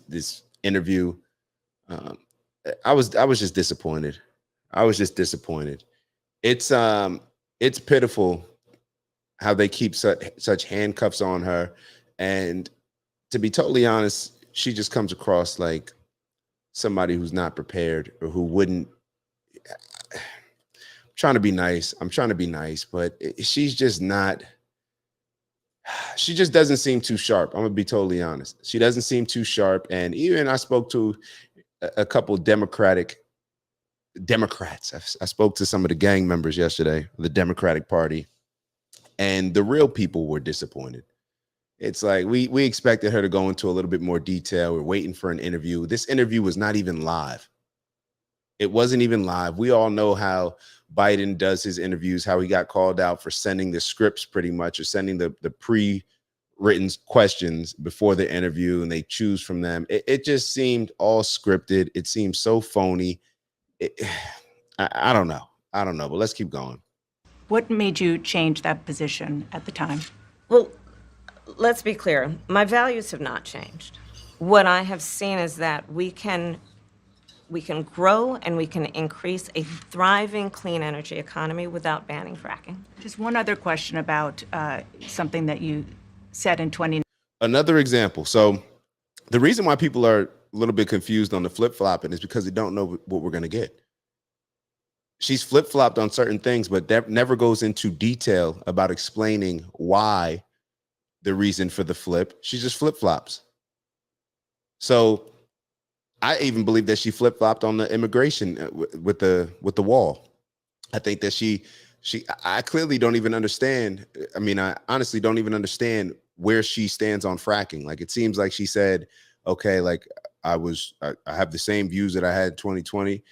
this interview. Um, I was just disappointed. I was just disappointed. It's pitiful how they keep such handcuffs on her, and to be totally honest, she just comes across like somebody who's not prepared or who wouldn't. Trying to be nice. I'm trying to be nice, but she's just not. She just doesn't seem too sharp. I'm gonna be totally honest. She doesn't seem too sharp, and even I spoke to a couple Democrats. I spoke to some of the gang members yesterday, the Democratic Party, and the real people were disappointed. It's like we expected her to go into a little bit more detail. We're waiting for an interview. This interview was not even live. It wasn't even live. We all know how Biden does his interviews, how he got called out for sending the scripts pretty much, or sending the pre-written questions before the interview, and they choose from them. It just seemed all scripted. It seemed so phony. I don't know. I don't know, but let's keep going. What made you change that position at the time? Well, let's be clear. My values have not changed. What I have seen is that we can grow and we can increase a thriving clean energy economy without banning fracking. Just one other question about something that you said in 20. Another example. So the reason why people are a little bit confused on the flip-flopping is because they don't know what we're going to get. She's flip-flopped on certain things, but that never goes into detail about explaining why, the reason for the flip. She just flip-flops. So I even believe that she flip-flopped on the immigration with the wall. I think that I clearly don't even understand. I mean, I honestly don't even understand where she stands on fracking. Like, it seems like she said, okay, like I have the same views that I had in 2020.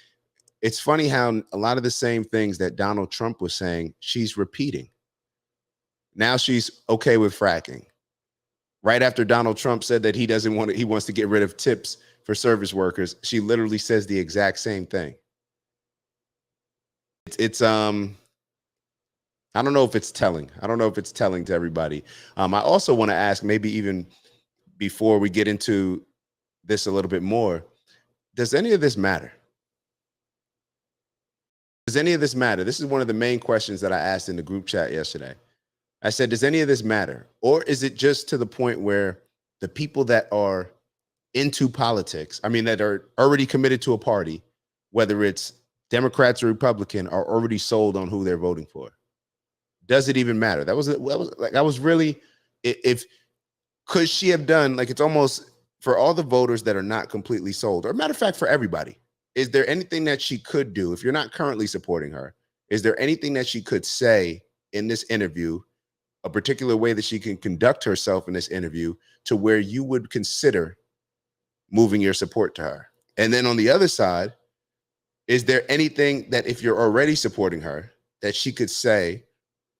It's funny how a lot of the same things that Donald Trump was saying, she's repeating. Now she's okay with fracking. Right after Donald Trump said that he wants to get rid of tips for service workers, she literally says the exact same thing. It's I don't know if it's telling. I don't know if it's telling to everybody. I also want to ask, maybe even before we get into this a little bit more, does any of this matter? Does any of this matter? This is one of the main questions that I asked in the group chat yesterday. I said, does any of this matter? Or is it just to the point where the people that are into politics, I mean, that are already committed to a party, whether it's Democrats or Republican, are already sold on who they're voting for? Does it even matter? That was really, if could she have done, like, it's almost for all the voters that are not completely sold, or matter of fact, for everybody, is there anything that she could do if you're not currently supporting her? Is there anything that she could say in this interview, a particular way that she can conduct herself in this interview, to where you would consider moving your support to her? And then on the other side, is there anything that, if you're already supporting her, that she could say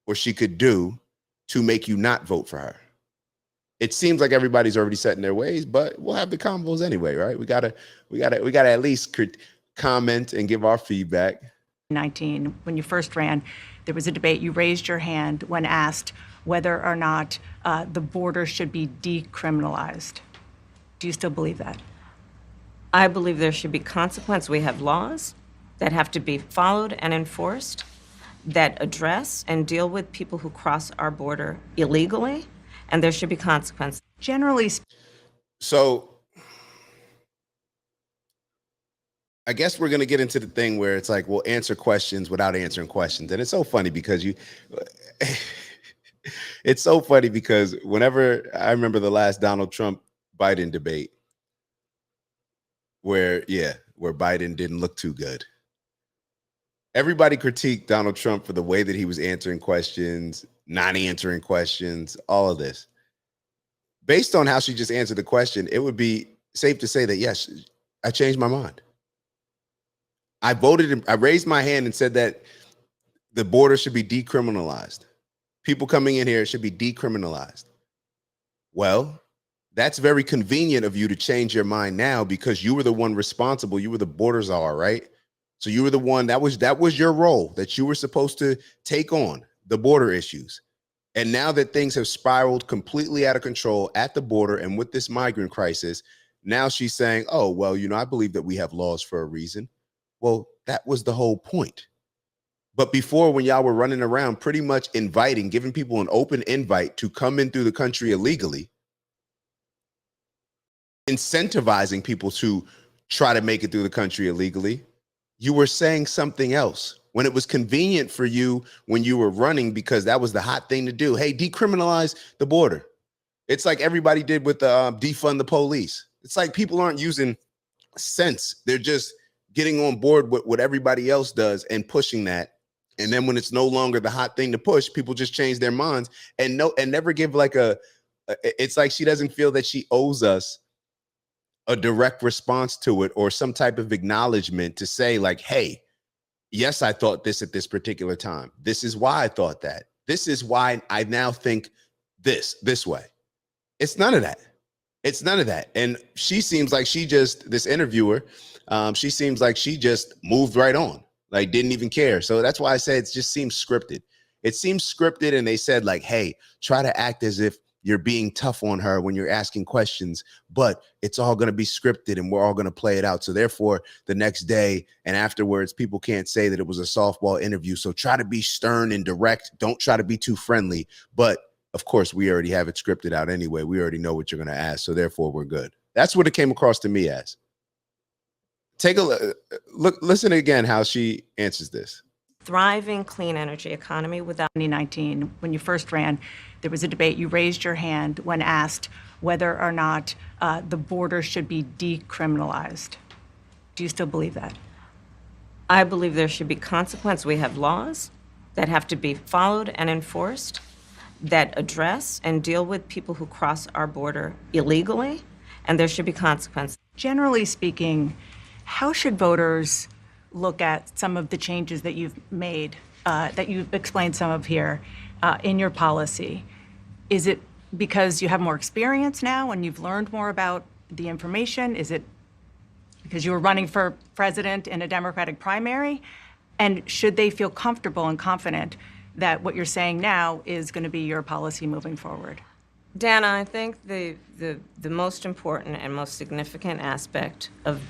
or she could do to make you not vote for her? It seems like everybody's already set in their ways, but we'll have the combos anyway, right? We gotta at least comment and give our feedback. 19, when you first ran, there was a debate. You raised your hand when asked whether or not the border should be decriminalized. Do you still believe that? I believe there should be consequence. We have laws that have to be followed and enforced that address and deal with people who cross our border illegally, and there should be consequence. Generally. So I guess we're going to get into the thing where it's like, we'll answer questions without answering questions. And it's so funny because it's so funny because whenever I remember the last Donald Trump Biden debate, where Biden didn't look too good. Everybody critiqued Donald Trump for the way that he was answering questions, not answering questions, all of this. Based on how she just answered the question, it would be safe to say that, yes, I changed my mind. I raised my hand and said that the border should be decriminalized. People coming in here should be decriminalized. Well, that's very convenient of you to change your mind now, because you were the one responsible. You were the border czar, right? So you were the one that was your role, that you were supposed to take on the border issues. And now that things have spiraled completely out of control at the border and with this migrant crisis, Now she's saying, oh, well, I believe that we have laws for a reason. Well, that was the whole point. But before, when y'all were running around pretty much giving people an open invite to come in through the country illegally, incentivizing people to try to make it through the country illegally, you were saying something else. When it was convenient for you when you were running, because that was the hot thing to do. Hey, decriminalize the border. It's like everybody did with the defund the police. It's like people aren't using sense. They're just getting on board with what everybody else does and pushing that. And then when it's no longer the hot thing to push, people just change their minds and never give it's like she doesn't feel that she owes us a direct response to it or some type of acknowledgement to say like, hey, yes, I thought this at this particular time. This is why I thought that. This is why I now think this way. It's none of that. It's none of that. And she seems like this interviewer, she seems like she just moved right on, like didn't even care. So that's why I say it just seems scripted. It seems scripted. And they said like, hey, try to act as if you're being tough on her when you're asking questions, but it's all going to be scripted and we're all going to play it out. So therefore, the next day and afterwards, people can't say that it was a softball interview. So try to be stern and direct. Don't try to be too friendly. But of course, we already have it scripted out anyway. We already know what you're going to ask. So therefore, we're good. That's what it came across to me as. Take a look. Listen again how she answers this. Thriving clean energy economy without 2019, when you first ran, there was a debate. You raised your hand when asked whether or not the border should be decriminalized. Do you still believe that? I believe there should be consequence. We have laws that have to be followed and enforced that address and deal with people who cross our border illegally, and there should be consequences. Generally speaking, how should voters look at some of the changes that you've made, that you've explained some of here in your policy? Is it because you have more experience now and you've learned more about the information? Is it because you were running for president in a Democratic primary? And should they feel comfortable and confident that what you're saying now is going to be your policy moving forward? Dana, I think the most important and most significant aspect of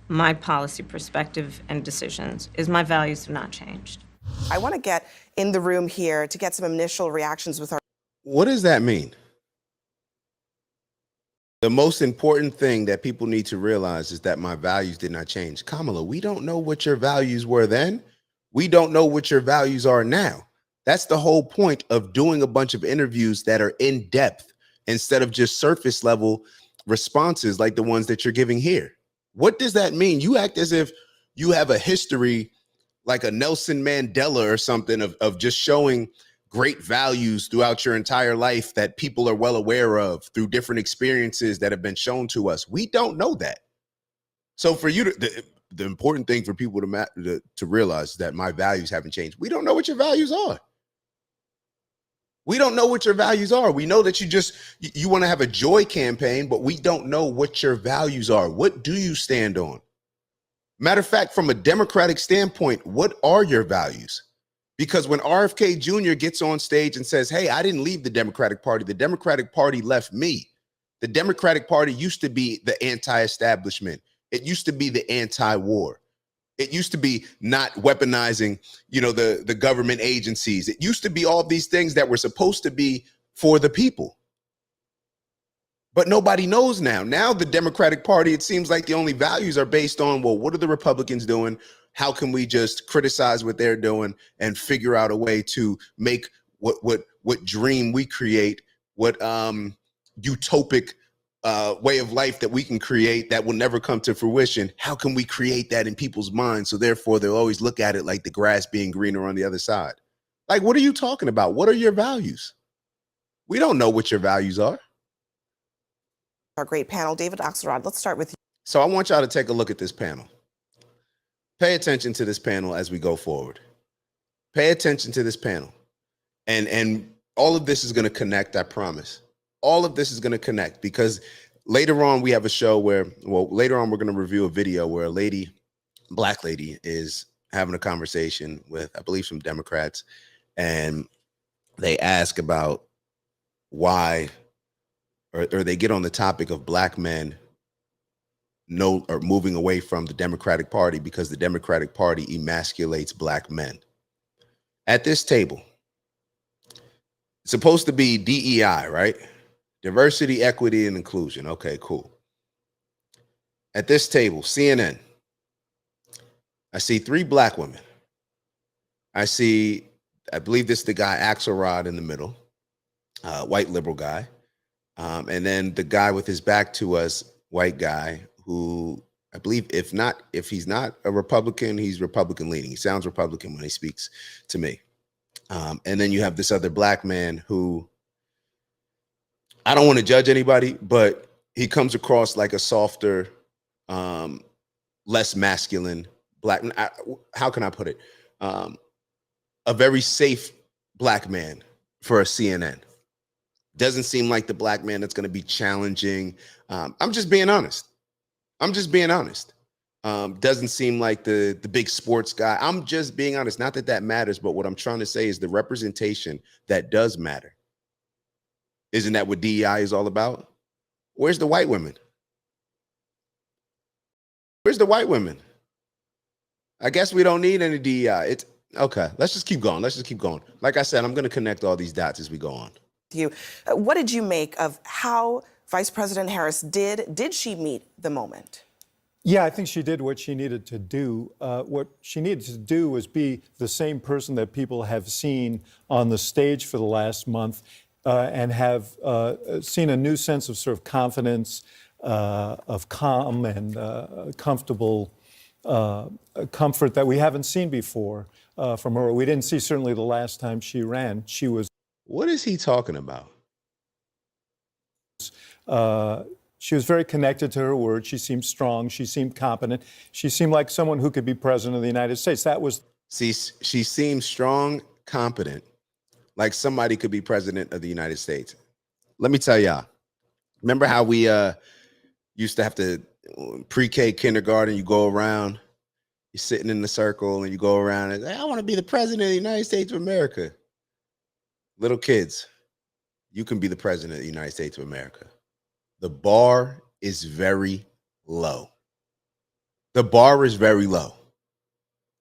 my policy perspective and decisions is my values have not changed. I want to get in the room here to get some initial reactions with our. What does that mean? The most important thing that people need to realize is that my values did not change. Kamala, we don't know what your values were then. We don't know what your values are now. That's the whole point of doing a bunch of interviews that are in depth instead of just surface level responses like the ones that you're giving here. What does that mean? You act as if you have a history like a Nelson Mandela or something of just showing great values throughout your entire life that people are well aware of through different experiences that have been shown to us. We don't know that. So for you to, the important thing for people to realize is that my values haven't changed. We don't know what your values are. We don't know what your values are. We know that you want to have a joy campaign, but we don't know what your values are. What do you stand on? Matter of fact, from a Democratic standpoint, what are your values? Because when RFK Jr. gets on stage and says, hey, I didn't leave the Democratic Party. The Democratic Party left me. The Democratic Party used to be the anti-establishment. It used to be the anti-war. It used to be not weaponizing, the government agencies. It used to be all these things that were supposed to be for the people. But nobody knows now. Now the Democratic Party, it seems like the only values are based on, well, what are the Republicans doing? How can we just criticize what they're doing and figure out a way to make what dream we create, what utopic way of life that we can create that will never come to fruition? How can we create that in people's minds? So therefore they'll always look at it like the grass being greener on the other side. Like, what are you talking about? What are your values? We don't know what your values are. Our great panel, David Axelrod, let's start with you. So I want y'all to take a look at this panel. Pay attention to this panel as we go forward. Pay attention to this panel. And all of this is going to connect, I promise. All of this is going to connect because later on we have a show later on we're going to review a video where a black lady is having a conversation with, I believe, some Democrats, and they ask about why, or they get on the topic of black men no or moving away from the Democratic Party because the Democratic Party emasculates black men. At this table, it's supposed to be DEI, right? Diversity, equity, and inclusion. Okay, cool. At this table, CNN, I see 3 black women. I believe this is the guy, Axelrod, in the middle, white liberal guy. And then the guy with his back to us, white guy, who I believe if he's not a Republican, he's Republican leaning. He sounds Republican when he speaks to me. And then you have this other black man who, I don't want to judge anybody, but he comes across like a softer, less masculine black. How can I put it? A very safe black man for a CNN. Doesn't seem like the black man that's going to be challenging. I'm just being honest. Doesn't seem like the big sports guy. I'm just being honest. Not that that matters, but what I'm trying to say is the representation that does matter. Isn't that what DEI is all about? Where's the white women? Where's the white women? I guess we don't need any DEI. It's okay. Let's just keep going. Like I said, I'm going to connect all these dots as we go on. What did you make of how Vice President Harris did she meet the moment? Yeah, I think she did what she needed to do. What she needed to do was be the same person that people have seen on the stage for the last month and have seen a new sense of sort of confidence, of calm and comfortable comfort that we haven't seen before from her. We didn't see certainly the last time she ran. What is he talking about? She was very connected to her word. She seemed strong. She seemed competent. She seemed like someone who could be president of the United States. See, she seems strong, competent, like somebody could be president of the United States. Let me tell y'all. Remember how we used to have to pre-K kindergarten, you go around, you're sitting in the circle and you go around and I want to be the president of the United States of America. Little kids, you can be the president of the United States of America. The bar is very low. The bar is very low.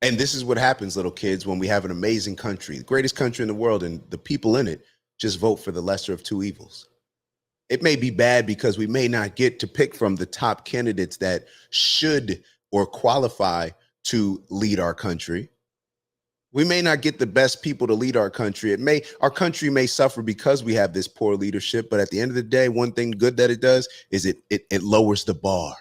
And this is what happens, little kids, when we have an amazing country, the greatest country in the world, and the people in it just vote for the lesser of two evils. It may be bad because we may not get to pick from the top candidates that should or qualify to lead our country. We may not get the best people to lead our country. Our country may suffer because we have this poor leadership, but at the end of the day, one thing good that it does is it lowers the bar.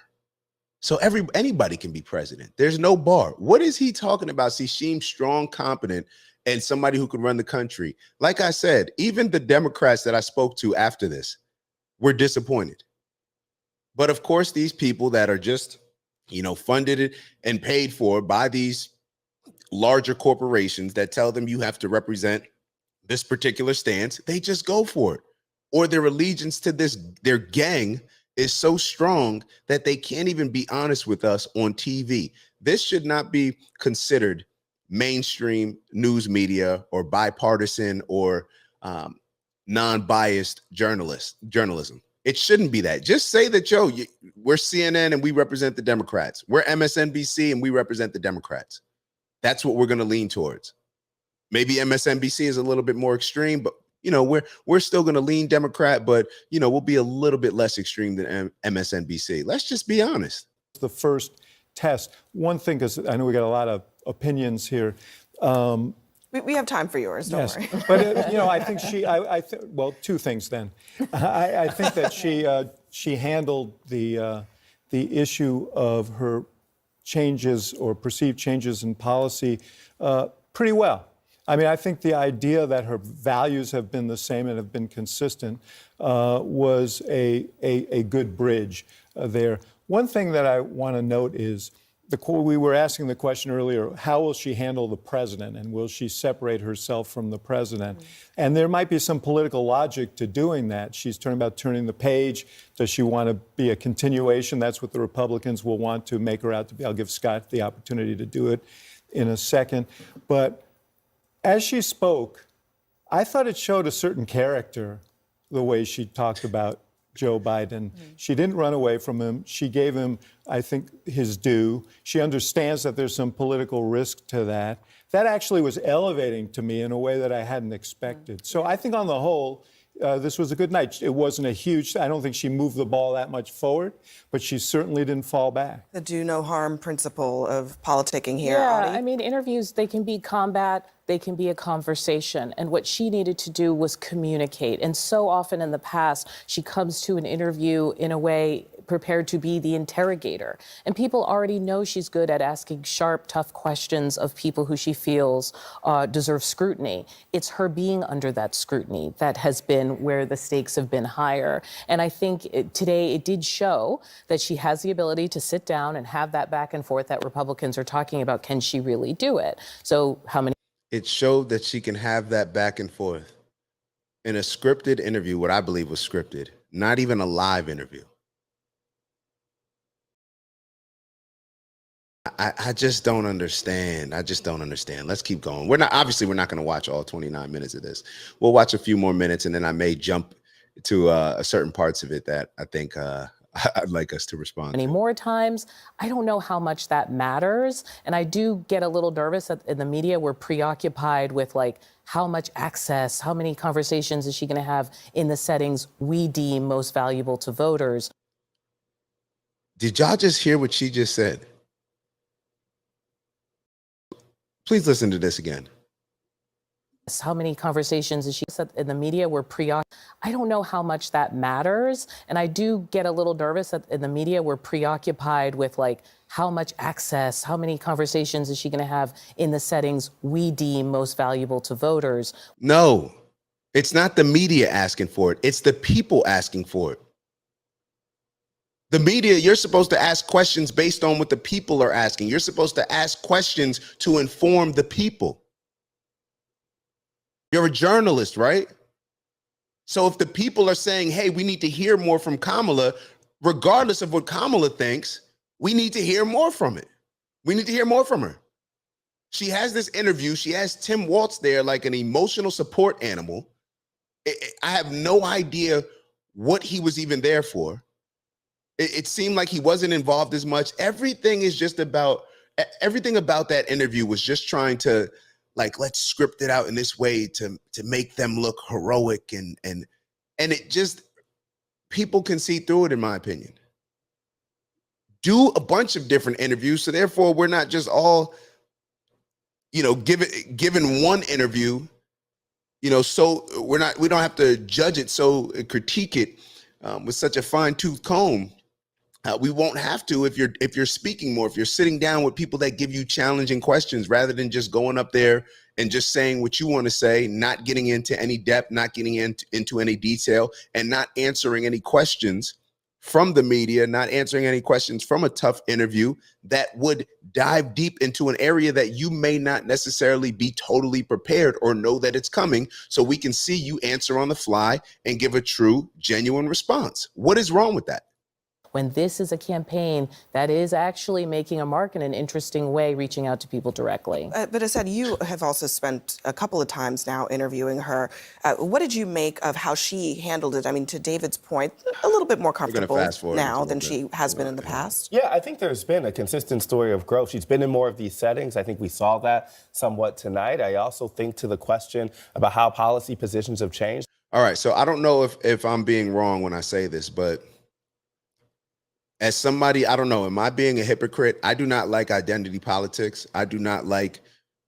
So anybody can be president. There's no bar. What is he talking about? She seems strong, competent, and somebody who could run the country. Like I said, even the Democrats that I spoke to after this were disappointed. But of course, these people that are just, funded and paid for by these larger corporations that tell them you have to represent this particular stance, they just go for it. Or their allegiance to their gang is so strong that they can't even be honest with us on TV. This should not be considered mainstream news media or bipartisan or non-biased journalism. It shouldn't be that. Just say that, we're CNN and we represent the Democrats. We're MSNBC and we represent the Democrats. That's what we're going to lean towards. Maybe MSNBC is a little bit more extreme, but we're still going to lean Democrat, but we'll be a little bit less extreme than MSNBC. Let's just be honest. The first test. One thing, because I know we got a lot of opinions here. We have time for yours, don't worry. But I think two things then. I think that she handled the issue of her changes or perceived changes in policy pretty well. I mean, I think the idea that her values have been the same and have been consistent was a good bridge there. One thing that I want to note is we were asking the question earlier, how will she handle the president and will she separate herself from the president? Mm-hmm. And there might be some political logic to doing that. She's talking about turning the page. Does she want to be a continuation? That's what the Republicans will want to make her out to be. I'll give Scott the opportunity to do it in a second. But as she spoke, I thought it showed a certain character, the way she talked about Joe Biden. She didn't run away from him. She gave him, I think, his due. She understands that there's some political risk to that. That actually was elevating to me in a way that I hadn't expected. So I think on the whole, this was a good night. It wasn't a huge, I don't think she moved the ball that much forward, but she certainly didn't fall back. The do no harm principle of politicking here, Yeah, Audie. I mean, interviews, they can be combat, they can be a conversation. And what she needed to do was communicate. And so often in the past, she comes to an interview in a way prepared to be the interrogator. And people already know she's good at asking sharp, tough questions of people who she feels deserve scrutiny. It's her being under that scrutiny that has been where the stakes have been higher. And I think today it did show that she has the ability to sit down and have that back and forth that Republicans are talking about. Can she really do it? So how many? It showed that she can have that back and forth in a scripted interview, what I believe was scripted, not even a live interview. I just don't understand. I just don't understand. Let's keep going. We're not going to watch all 29 minutes of this. We'll watch a few more minutes, and then I may jump to certain parts of it that I think I'd like us to respond Many to. more times. I don't know how much that matters. And I do get a little nervous that in the media we're preoccupied with like how much access, how many conversations is she going to have in the settings we deem most valuable to voters. Did y'all just hear what she just said? Please listen to this again. How many conversations is she said in the media we're preoccupied? I don't know how much that matters. And I do get a little nervous that in the media we're preoccupied with like how much access, how many conversations is she going to have in the settings we deem most valuable to voters. No, it's not the media asking for it. It's the people asking for it. The media, you're supposed to ask questions based on what the people are asking. You're supposed to ask questions to inform the people. You're a journalist, right? So if the people are saying, hey, we need to hear more from Kamala, regardless of what Kamala thinks, we need to hear more from it. We need to hear more from her. She has this interview. She has Tim Walz there like an emotional support animal. I have no idea what he was even there for. It seemed like he wasn't involved as much. Everything about that interview was just trying to like, let's script it out in this way to make them look heroic and it just, people can see through it, in my opinion. Do a bunch of different interviews. So therefore we're not just all, given one interview, so we don't have to judge it, so critique it with such a fine tooth comb. We won't have to if you're speaking more, if you're sitting down with people that give you challenging questions rather than just going up there and just saying what you want to say, not getting into any depth, not getting into any detail, and not answering any questions from the media, not answering any questions from a tough interview that would dive deep into an area that you may not necessarily be totally prepared or know that it's coming, so we can see you answer on the fly and give a true, genuine response. What is wrong with that? When this is a campaign that is actually making a mark in an interesting way, reaching out to people directly. But Asad, you have also spent a couple of times now interviewing her. What did you make of how she handled it? I mean, to David's point, a little bit more comfortable now than she has been in the past. Yeah, I think there's been a consistent story of growth. She's been in more of these settings. I think we saw that somewhat tonight. I also think to the question about how policy positions have changed. All right, so I don't know if I'm being wrong when I say this, but as somebody, I don't know, am I being a hypocrite? I do not like identity politics. I do not like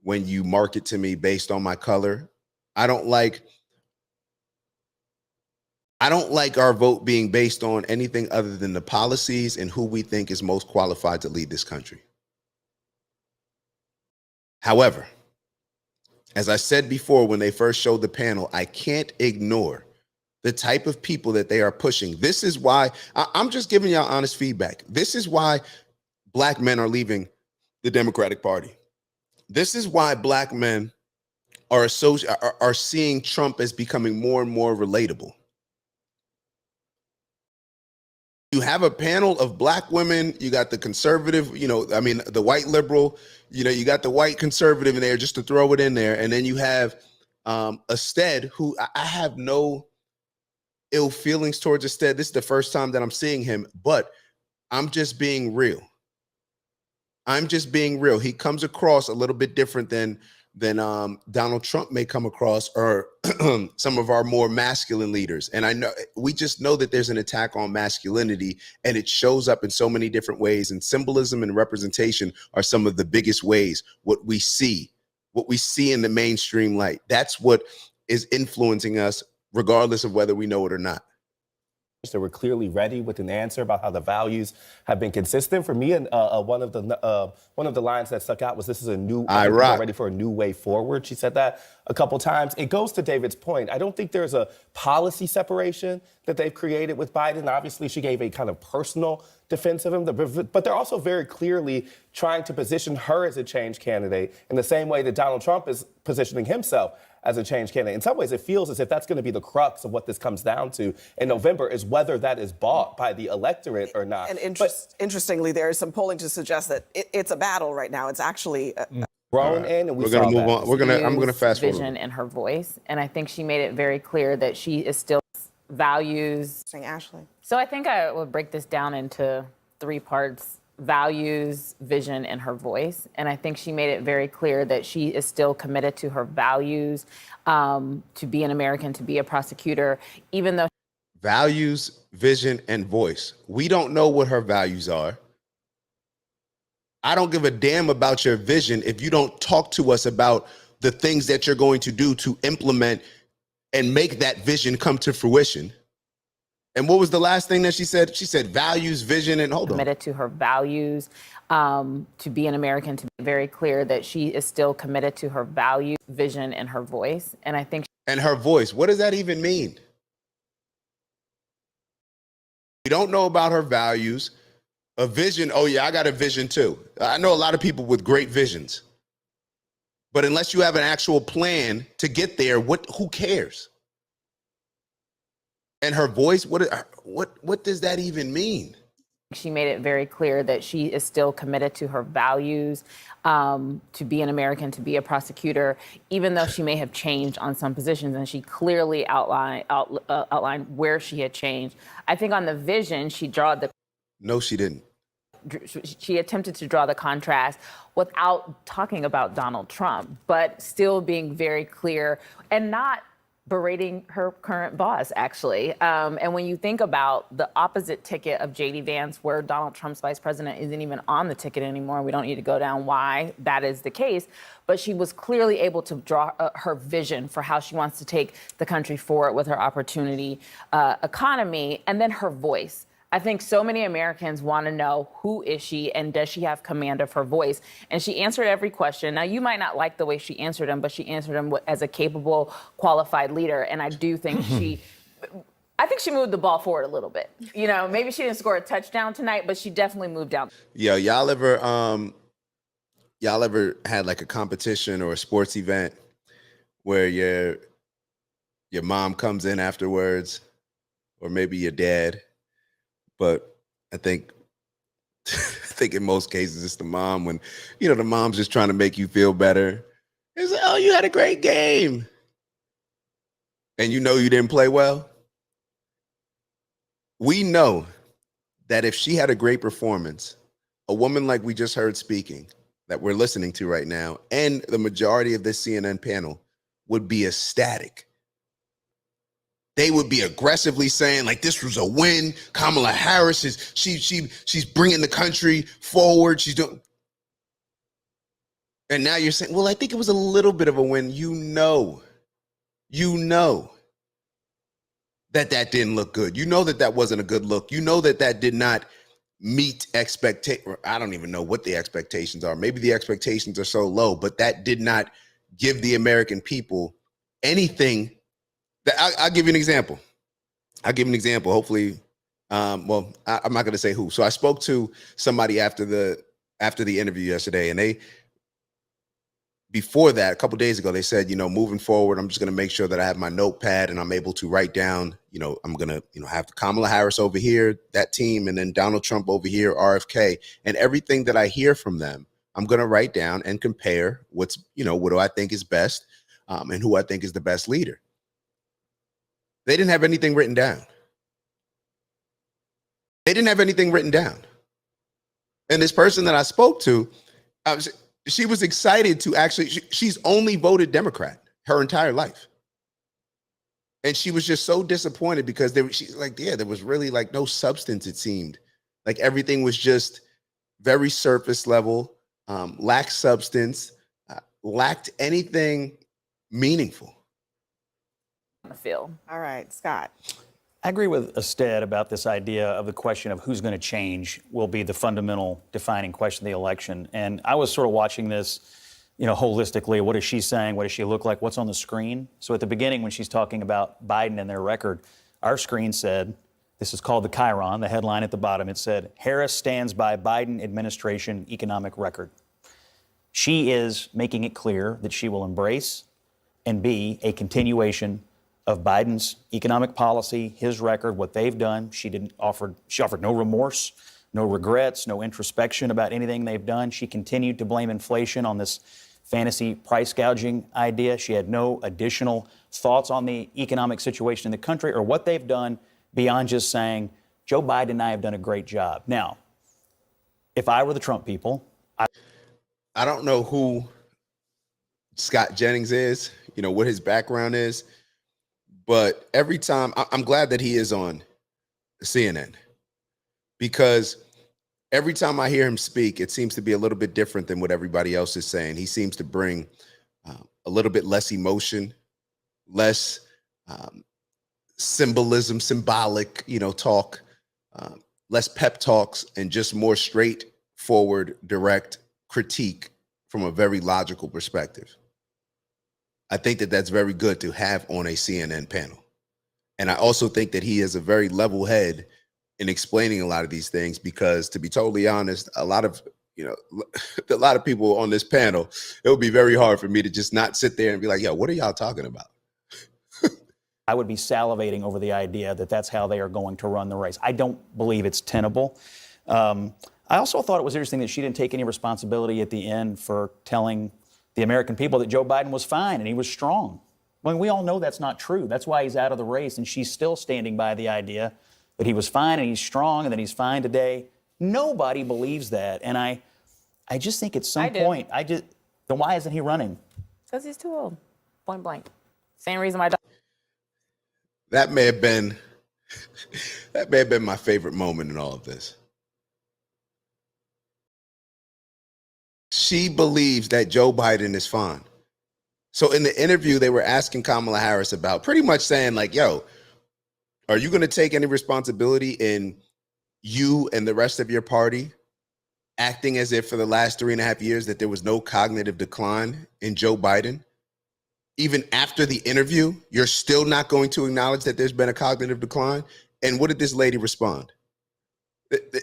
when you market to me based on my color. I don't like our vote being based on anything other than the policies and who we think is most qualified to lead this country. However, as I said before when they first showed the panel, I can't ignore the type of people that they are pushing. This is why I'm just giving y'all honest feedback. This is why Black men are leaving the Democratic Party. This is why Black men are seeing Trump as becoming more and more relatable. You have a panel of Black women, you got the conservative, the white liberal, you got the white conservative in there just to throw it in there. And then you have Asted, who I have no ill feelings towards Instead. This is the first time that I'm seeing him, but I'm just being real. I'm just being real. He comes across a little bit different than Donald Trump may come across, or some of our more masculine leaders. And I know, we just know that there's an attack on masculinity, and it shows up in so many different ways. And symbolism and representation are some of the biggest ways what we see in the mainstream light. That's what is influencing us, regardless of whether we know it or not. They were clearly ready with an answer about how the values have been consistent. For me, and one of the lines that stuck out was, "This is a new. We're ready for a new way forward." She said that a couple times. It goes to David's point. I don't think there's a policy separation that they've created with Biden. Obviously, she gave a kind of personal defense of him, but they're also very clearly trying to position her as a change candidate in the same way that Donald Trump is positioning himself as a change candidate. In some ways, it feels as if that's going to be the crux of what this comes down to in November, is whether that is bought by the electorate or not. And interestingly, there is some polling to suggest that it's a battle right now. It's actually grown in, and we're going to move on. I'm going to fast forward. Vision in her voice, and I think she made it very clear that she is still values. Ashley. So I think I would break this down into 3 parts: values, vision, and her voice. And I think she made it very clear that she is still committed to her values, to be an American, to be a prosecutor, even though. Values, vision, and voice. We don't know what her values are. I don't give a damn about your vision if you don't talk to us about the things that you're going to do to implement and make that vision come to fruition. And what was the last thing that she said? She said values, vision, and hold on. Committed to her values, to be an American, to be very clear that she is still committed to her values, vision, and her voice. And I think. And her voice, what does that even mean? We don't know about her values. A vision, oh yeah, I got a vision too. I know a lot of people with great visions. But unless you have an actual plan to get there, who cares? And her voice, what does that even mean? She made it very clear that she is still committed to her values, to be an American, to be a prosecutor, even though she may have changed on some positions, and she clearly outlined where she had changed. I think on the vision, No, she didn't. She attempted to draw the contrast without talking about Donald Trump, but still being very clear and not berating her current boss, actually. And when you think about the opposite ticket of J.D. Vance, where Donald Trump's vice president isn't even on the ticket anymore, we don't need to go down why that is the case, but she was clearly able to draw her vision for how she wants to take the country forward with her opportunity economy, and then her voice. I think so many Americans want to know, who is she and does she have command of her voice? And she answered every question. Now, you might not like the way she answered them, but she answered them as a capable, qualified leader. And I do think she moved the ball forward a little bit. You know, maybe she didn't score a touchdown tonight, but she definitely moved down. Yeah, y'all ever had like a competition or a sports event where your mom comes in afterwards, or maybe your dad? But I think in most cases it's the mom, when, the mom's just trying to make you feel better. It's like, oh, you had a great game. And you didn't play well. We know that if she had a great performance, a woman like we just heard speaking, that we're listening to right now, and the majority of this CNN panel would be ecstatic. They would be aggressively saying, like, this was a win. Kamala Harris she's bringing the country forward. She's doing. And now you're saying, well, I think it was a little bit of a win. You know that didn't look good. You know that wasn't a good look. You know that did not meet expectations. I don't even know what the expectations are. Maybe the expectations are so low, but that did not give the American people anything. I'll give you an example. Hopefully, I'm not going to say who. So I spoke to somebody after the interview yesterday, and before that, a couple of days ago, they said, moving forward, I'm just going to make sure that I have my notepad and I'm able to write down, I'm going to, have Kamala Harris over here, that team, and then Donald Trump over here, RFK, and everything that I hear from them, I'm going to write down and compare what do I think is best, and who I think is the best leader. They didn't have anything written down. They didn't have anything written down. And this person that I spoke to, she was excited to actually, she's only voted Democrat her entire life. And she was just so disappointed because she's like, yeah, there was really like no substance, it seemed. Like everything was just very surface level, lacked substance, lacked anything meaningful. Phil. All right, Scott. I agree with Ested about this idea of the question of who's going to change will be the fundamental defining question of the election. And I was sort of watching this, holistically. What is she saying? What does she look like? What's on the screen? So at the beginning, when she's talking about Biden and their record, our screen said, this is called the Chiron, the headline at the bottom. It said, Harris stands by Biden administration economic record. She is making it clear that she will embrace and be a continuation of Biden's economic policy, his record, what they've done. She offered no remorse, no regrets, no introspection about anything they've done. She continued to blame inflation on this fantasy price gouging idea. She had no additional thoughts on the economic situation in the country or what they've done beyond just saying, Joe Biden and I have done a great job. Now, if I were the Trump people, I don't know who Scott Jennings is, what his background is. But every time, I'm glad that he is on CNN, because every time I hear him speak, it seems to be a little bit different than what everybody else is saying. He seems to bring a little bit less emotion, less symbolism, symbolic, talk, less pep talks, and just more straightforward, direct critique from a very logical perspective. I think that that's very good to have on a CNN panel. And I also think that he has a very level head in explaining a lot of these things, because to be totally honest, a lot of people on this panel, it would be very hard for me to just not sit there and be like, yo, what are y'all talking about? I would be salivating over the idea that that's how they are going to run the race. I don't believe it's tenable. I also thought it was interesting that she didn't take any responsibility at the end for telling the American people that Joe Biden was fine and he was strong. I mean, we all know that's not true. That's why he's out of the race, and she's still standing by the idea that he was fine and he's strong and that he's fine today. Nobody believes that, and I just think at some point, then why isn't he running? Because he's too old, point blank. Same reason my daughter. That may have been my favorite moment in all of this. She believes that Joe Biden is fine. So in the interview, they were asking Kamala Harris about pretty much saying like, yo, are you going to take any responsibility in you and the rest of your party acting as if for the last 3.5 years that there was no cognitive decline in Joe Biden? Even after the interview, you're still not going to acknowledge that there's been a cognitive decline? And what did this lady respond?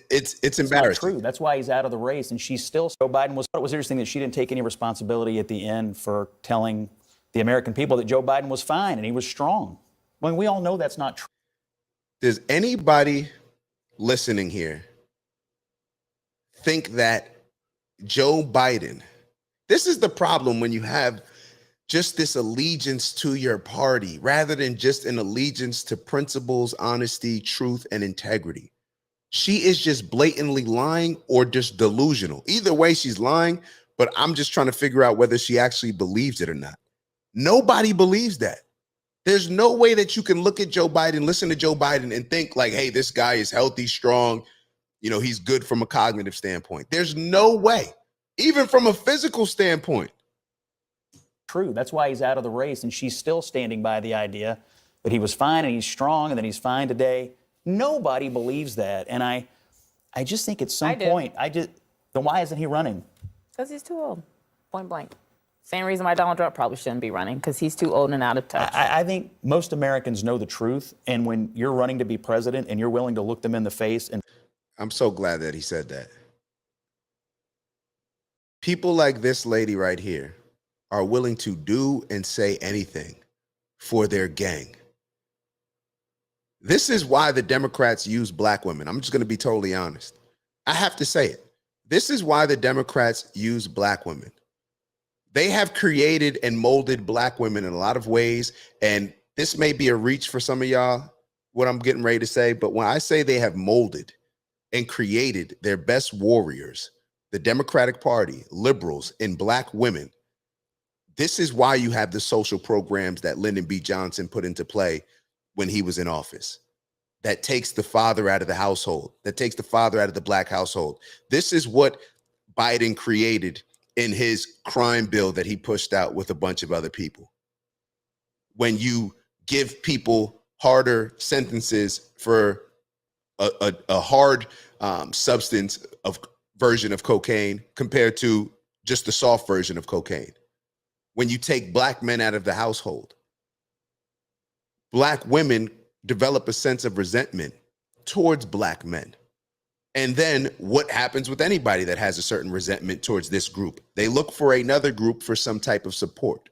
It's embarrassing. True. That's why he's out of the race, and she's still. Joe Biden was. It was interesting that she didn't take any responsibility at the end for telling the American people that Joe Biden was fine and he was strong. I mean, we all know that's not true. Does anybody listening here think that Joe Biden? This is the problem when you have just this allegiance to your party rather than just an allegiance to principles, honesty, truth, and integrity. She is just blatantly lying or just delusional. Either way, she's lying, but I'm just trying to figure out whether she actually believes it or not. Nobody believes that. There's no way that you can look at Joe Biden, listen to Joe Biden, and think like, hey, this guy is healthy, strong, he's good from a cognitive standpoint. There's no way, even from a physical standpoint. True. That's why he's out of the race, and she's still standing by the idea that he was fine and he's strong and that he's fine today. Nobody believes that, and I just think at some point, then why isn't he running? Because he's too old, point blank. Same reason why Donald Trump probably shouldn't be running, because he's too old and out of touch. I think most Americans know the truth, and when you're running to be president and you're willing to look them in the face and... I'm so glad that he said that. People like this lady right here are willing to do and say anything for their gang. This is why the Democrats use black women. I'm just going to be totally honest. I have to say it. This is why the Democrats use black women. They have created and molded black women in a lot of ways, and this may be a reach for some of y'all, what I'm getting ready to say, but when I say they have molded and created their best warriors, the Democratic Party, liberals, and Black women, this is why you have the social programs that Lyndon B. Johnson put into play when he was in office. That takes the father out of the household, that takes the father out of the Black household. This is what Biden created in his crime bill that he pushed out with a bunch of other people. When you give people harder sentences for a hard substance of version of cocaine compared to just the soft version of cocaine. When you take Black men out of the household, Black women develop a sense of resentment towards Black men. And then what happens with anybody that has a certain resentment towards this group? They look for another group for some type of support.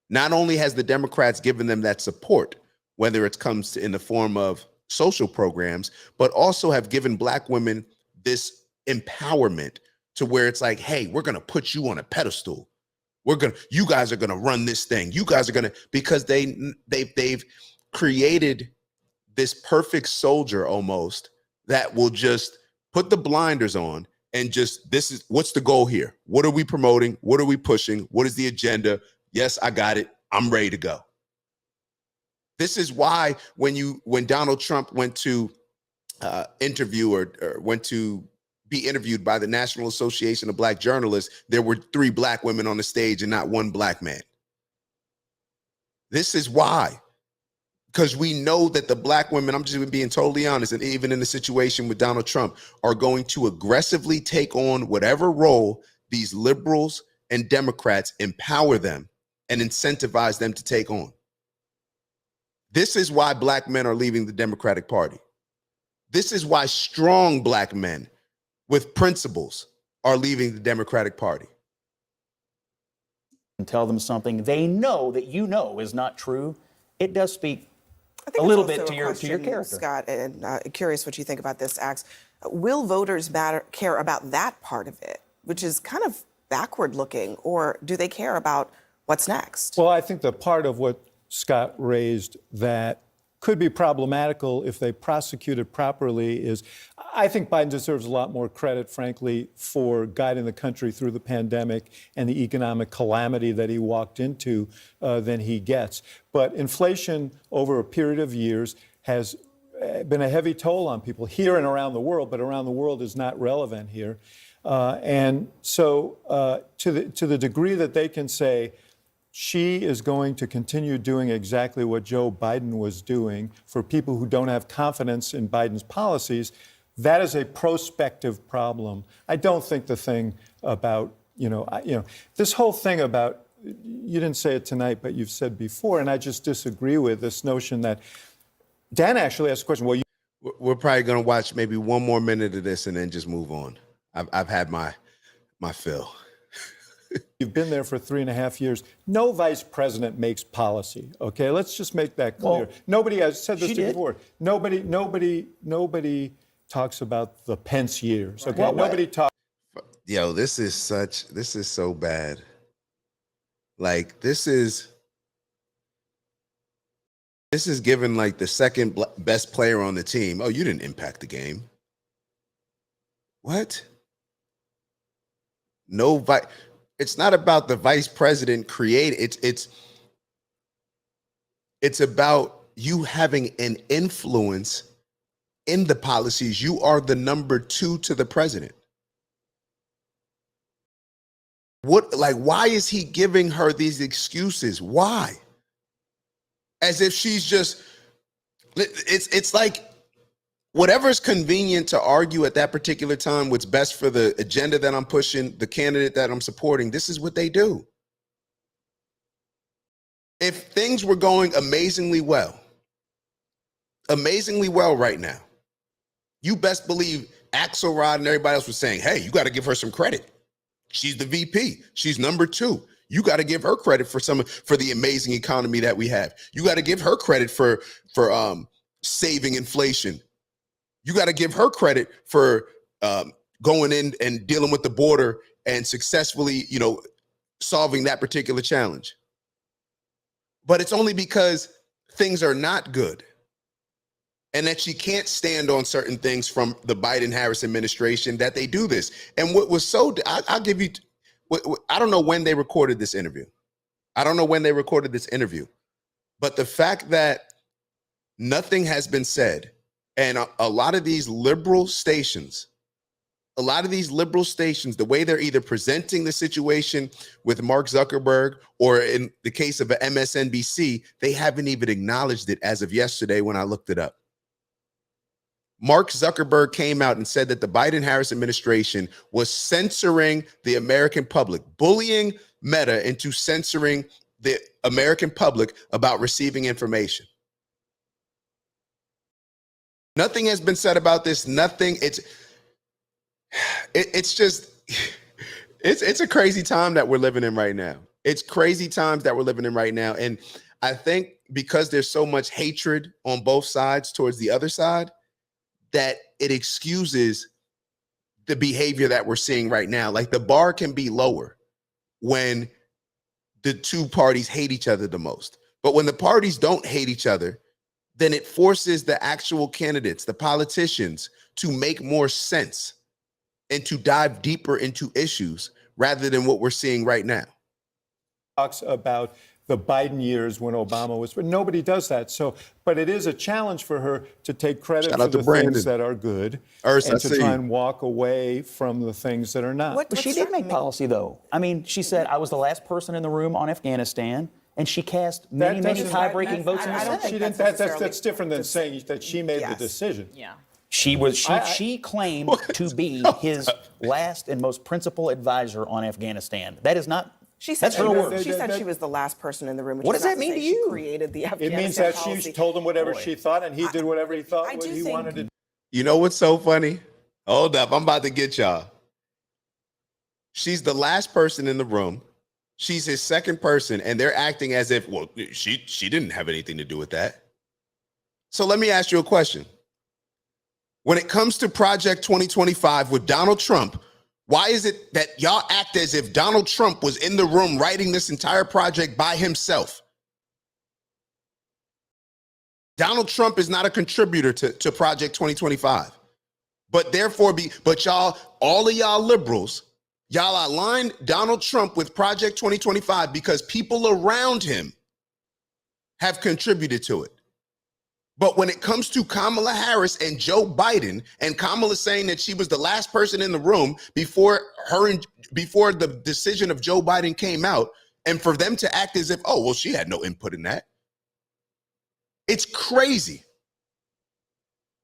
Not only has the Democrats given them that support, whether it comes to in the form of social programs, but also have given Black women this empowerment to where it's like, hey, we're going to put you on a pedestal. You guys are going to run this thing. You guys are going to, because they've created this perfect soldier almost that will just put the blinders on and just, this is, what's the goal here? What are we promoting? What are we pushing? What is the agenda? Yes, I got it. I'm ready to go. This is why when Donald Trump went to interview or went to be interviewed by the National Association of Black Journalists, there were 3 Black women on the stage and not 1 Black man. This is why. Because we know that the Black women, I'm just being totally honest, and even in the situation with Donald Trump, are going to aggressively take on whatever role these liberals and Democrats empower them and incentivize them to take on. This is why Black men are leaving the Democratic Party. This is why strong Black men with principles are leaving the Democratic Party. And tell them something they know that you know is not true. It does speak a little bit to your character. Scott, and curious what you think about this, Axe. Will voters care about that part of it, which is kind of backward looking, or do they care about what's next? Well, I think the part of what Scott raised that could be problematical if they prosecute it properly is, I think Biden deserves a lot more credit, frankly, for guiding the country through the pandemic and the economic calamity that he walked into than he gets. But inflation over a period of years has been a heavy toll on people here and around the world, but around the world is not relevant here. And so to the degree that they can say, she is going to continue doing exactly what Joe Biden was doing for people who don't have confidence in Biden's policies, that is a prospective problem. I don't think the thing about, this whole thing about, you didn't say it tonight, but you've said before, and I just disagree with this notion that, Dan actually asked a question. Well, we're probably going to watch maybe 1 more minute of this and then just move on. I've had my fill. You've been there for 3.5 years. No vice president makes policy. Okay, let's just make that clear. Well, nobody has said this before. Nobody talks about the Pence years. Okay, nobody talks. Yo, this is so bad. Like this is given like the second best player on the team. Oh, you didn't impact the game. What? It's not about the vice president creating. It's about you having an influence in the policies. You are the number 2 to the president. Why is he giving her these excuses? Why? As if she's just, it's like whatever's convenient to argue at that particular time, what's best for the agenda that I'm pushing, the candidate that I'm supporting, this is what they do. If things were going amazingly well right now, you best believe Axelrod and everybody else was saying, hey, you got to give her some credit. She's the VP. She's number 2. You got to give her credit for the amazing economy that we have. You got to give her credit for saving inflation. You got to give her credit for going in and dealing with the border and successfully, solving that particular challenge. but it's only because things are not good. And that she can't stand on certain things from the Biden-Harris administration that they do this. And what was I'll give you, I don't know when they recorded this interview. But the fact that nothing has been said, and a lot of these liberal stations, the way they're either presenting the situation with Mark Zuckerberg, or in the case of MSNBC, they haven't even acknowledged it as of yesterday when I looked it up. Mark Zuckerberg came out and said that the Biden-Harris administration was censoring the American public, bullying Meta into censoring the American public about receiving information. Nothing has been said about this. Nothing. It's just, it's a crazy time that we're living in right now. It's crazy times that we're living in right now. And I think because there's so much hatred on both sides towards the other side, that it excuses the behavior that we're seeing right now. Like, the bar can be lower when the two parties hate each other the most. But when the parties don't hate each other, then it forces the actual candidates, the politicians, to make more sense and to dive deeper into issues rather than what we're seeing right now. Talks about the Biden years when Obama was, but nobody does that. So, but it is a challenge for her to take credit for the things that are good and to try and walk away from the things that are not. But she did make policy, though. I mean, she said, I was the last person in the room on Afghanistan, and she cast many tie-breaking votes in the Senate. She didn't. That's different than saying that she made the decision. Yeah. She claimed to be his last and most principal advisor on Afghanistan. That is not. She said That's she was the last person in the room. What does that mean to you? She created the Afghanistan It means that policy. she told him whatever she thought, and he did whatever he thought he wanted to do. You know what's so funny? Hold up, I'm about to get y'all. She's the last person in the room. She's his second person, and they're acting as if, well, she didn't have anything to do with that. So let me ask you a question. When it comes to Project 2025 with Donald Trump, why is it that y'all act as if Donald Trump was in the room writing this entire project by himself? Donald Trump is not a contributor to Project 2025. But therefore, all of y'all liberals, y'all aligned Donald Trump with Project 2025 because people around him have contributed to it. But when it comes to Kamala Harris and Joe Biden, and Kamala saying that she was the last person in the room before the decision of Joe Biden came out, and for them to act as if, oh, well, she had no input in that. It's crazy.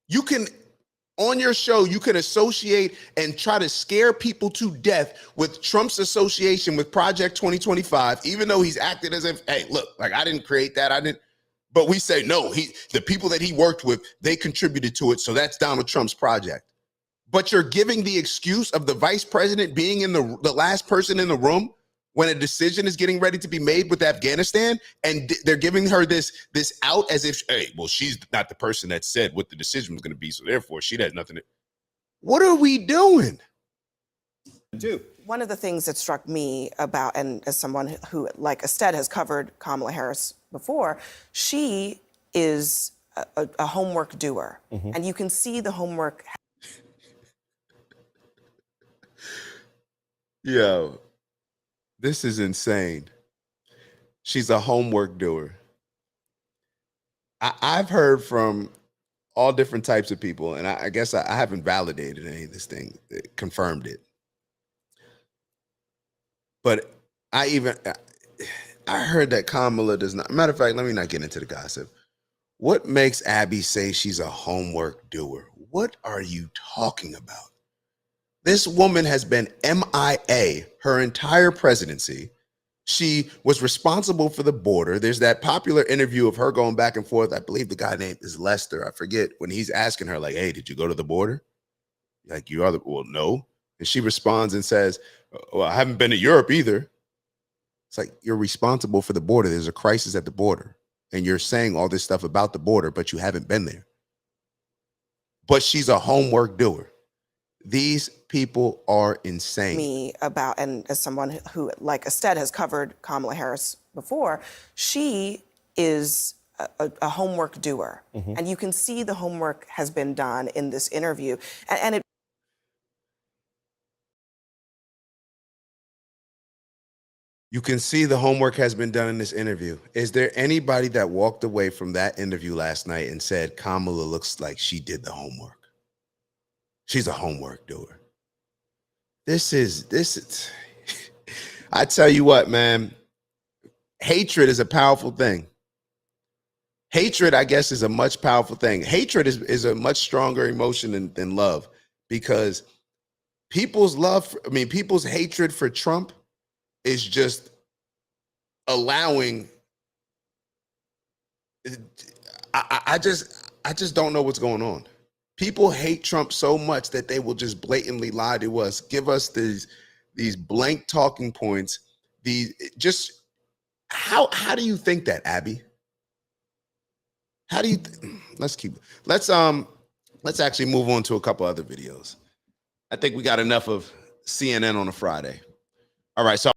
You can, on your show, you can associate and try to scare people to death with Trump's association with Project 2025, even though he's acted as if, hey, look, like, I didn't create that. But we say, no, the people that he worked with, they contributed to it. So that's Donald Trump's project. But you're giving the excuse of the vice president being in the last person in the room when a decision is getting ready to be made with Afghanistan. And they're giving her this out as if, hey, well, she's not the person that said what the decision was going to be. So therefore, she has nothing to. What are we doing? One of the things that struck me about, and as someone who, like Ested, has covered Kamala Harris before, she is a homework doer. Mm-hmm. And you can see the homework. Yo, this is insane. She's a homework doer. I've heard from all different types of people, and I guess I haven't validated any of this thing, confirmed it. But I heard that Kamala does not. Matter of fact, let me not get into the gossip. What makes Abby say she's a homework doer? What are you talking about? This woman has been MIA her entire presidency. She was responsible for the border. There's that popular interview of her going back and forth. I believe the guy name is Lester. I forget, when he's asking her, like, hey, did you go to the border? Like, you are well, no. And she responds and says, well, I haven't been to Europe either. It's like, you're responsible for the border. There's a crisis at the border. And you're saying all this stuff about the border, but you haven't been there. But she's a homework doer. These people are insane. Me about, and as someone who, like Ested, has covered Kamala Harris before, she is a homework doer. And you can see the homework has been done in this interview. And it You can see the homework has been done in this interview. Is there anybody that walked away from that interview last night and said, Kamala looks like she did the homework? She's a homework doer. This is, I tell you what, man, hatred is a powerful thing. Hatred, I guess, is a much powerful thing. Hatred is a much stronger emotion than love, because people's people's hatred for Trump is just allowing. I just don't know what's going on. People hate Trump so much that they will just blatantly lie to us, give us these blank talking points. How do you think that, Abby? How do you? Let's actually move on to a couple other videos. I think we got enough of CNN on a Friday. All right, so